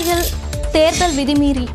கோவையில் தேர்தல் விதிமீறி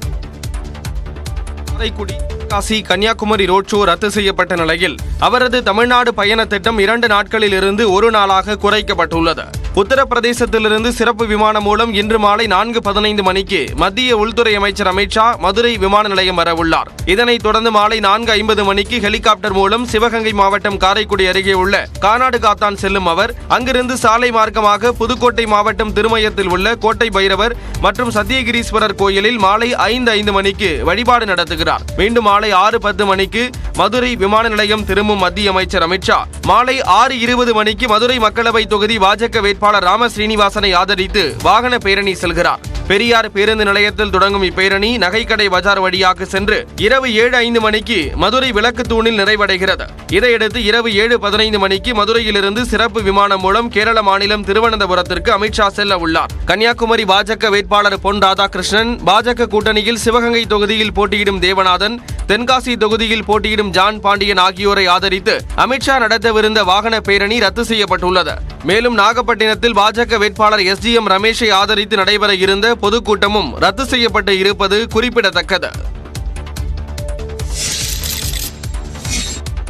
Kashi Kanyakumari road show ரத்து செய்யப்பட்ட நிலையில் அவரது தமிழ்நாடு பயண திட்டம் 2 நாட்களில் இருந்து 1 நாளாக குறைக்கப்பட்டுள்ளது. உத்தரப்பிரதேசத்திலிருந்து சிறப்பு விமானம் மூலம் இன்று மாலை 4:15 மணிக்கு மத்திய உள்துறை அமைச்சர் அமித்ஷா மதுரை விமான நிலையம் வரவுள்ளார். இதனைத் தொடர்ந்து மாலை 4:50 மணிக்கு ஹெலிகாப்டர் மூலம் சிவகங்கை மாவட்டம் காரைக்குடி அருகே உள்ள கானாடு காத்தான் செல்லும் அவர் அங்கிருந்து சாலை மார்க்கமாக புதுக்கோட்டை மாவட்டம் திருமயத்தில் உள்ள கோட்டை பைரவர் மற்றும் சத்தியகிரீஸ்வரர் கோயிலில் மாலை 5:05 மணிக்கு வழிபாடு நடத்துகிறார். மீண்டும் மாலை 6:10 மணிக்கு மதுரை விமான நிலையம் திரும்பும் மத்திய அமைச்சர் அமித்ஷா மாலை 6:20 மணிக்கு மதுரை மக்களவை தொகுதி பாஜக வேட்பாளர் ராம ஸ்ரீனிவாசனை ஆதரித்து வாகன பேரணி செல்கிறார். பெரியார் பேருந்து நிலையத்தில் தொடங்கும் இப்பேரணி நகைக்கடை பஜார் வழியாக சென்று இரவு 7:05 மணிக்கு மதுரை விளக்கு தூணில் நிறைவடைகிறது. இதையடுத்து இரவு 7:15 மணிக்கு மதுரையிலிருந்து சிறப்பு விமானம் மூலம் கேரள மாநிலம் திருவனந்தபுரத்திற்கு அமித்ஷா செல்ல உள்ளார். கன்னியாகுமரி பாஜக வேட்பாளர் பொன் ராதாகிருஷ்ணன், பாஜக கூட்டணியில் சிவகங்கை தொகுதியில் போட்டியிடும் தேவநாதன், தென்காசி தொகுதியில் போட்டியிடும் ஜான் பாண்டியன் ஆகியோரை ஆதரித்து அமித்ஷா நடத்தவிருந்த வாகன பேரணி ரத்து செய்யப்பட்டுள்ளது. மேலும் நாகப்பட்டினத்தில் பாஜக வேட்பாளர் SGM ரமேஷை ஆதரித்து நடைபெற இருந்த பொதுக்கூட்டமும் ரத்து செய்யப்பட்டு இருப்பது குறிப்பிடத்தக்கது.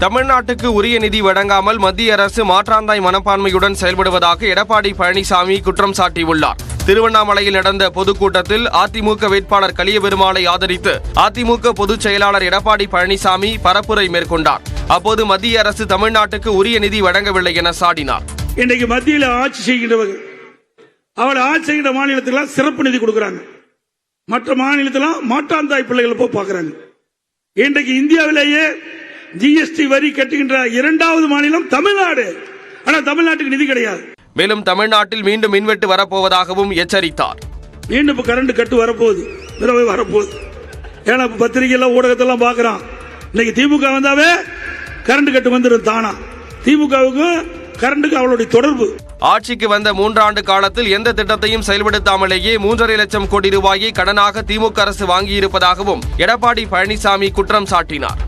தமிழ்நாட்டுக்கு உரிய நிதி வழங்காமல் மத்திய அரசு மாற்றாந்தாய் மனப்பான்மையுடன் செயல்படுவதாக எடப்பாடி பழனிசாமி குற்றம் சாட்டியுள்ளார். திருவண்ணாமலையில் நடந்த பொதுக்கூட்டத்தில் அதிமுக வேட்பாளர் கலியபெருமாளை ஆதரித்து அதிமுக பொதுச் செயலாளர் எடப்பாடி பழனிசாமி பரப்புரை மேற்கொண்டார். அப்போது மத்திய அரசு தமிழ்நாட்டுக்கு உரிய நிதி வழங்கவில்லை என சாடினார். இன்றைக்கு மத்தியில் ஆட்சி செய்கின்றவர்கள் அவர் ஆட்சி செய்கின்ற மாநிலத்தில் சிறப்பு நிதி கொடுக்கிறாங்க, மற்ற மாநிலத்தில் மாற்றாந்தாய் பிள்ளைகளை போய் பார்க்கிறாங்க. இன்றைக்கு இந்தியாவிலேயே GST வரி கட்டுகின்ற 2வது மாநிலம் தமிழ்நாடு. ஆனால் தமிழ்நாட்டுக்கு நிதி கிடையாது. மேலும் தமிழ்நாட்டில் மீண்டும் மின்வெட்டு வரப்போவதாகவும் எச்சரித்தார். மீண்டும் கரண்ட் கட்டு வரப்போகுது, வரப்போகுது. ஏன்னா பத்திரிகையெல்லாம் ஊடகத்தெல்லாம் பார்க்கிறான். இன்னைக்கு திமுக வந்தாவே கரண்ட் கட்டு வந்துடும் தானா. திமுகவுக்கு கரண்ட்டுக்கு அவளுடைய தொடர்பு. ஆட்சிக்கு வந்த 3 ஆண்டு காலத்தில் எந்த திட்டத்தையும் செயல்படுத்தாமலேயே 3.5 லட்சம் கோடி ரூபாயை கடனாக திமுக அரசு வாங்கியிருப்பதாகவும் எடப்பாடி பழனிசாமி குற்றம் சாட்டினார்.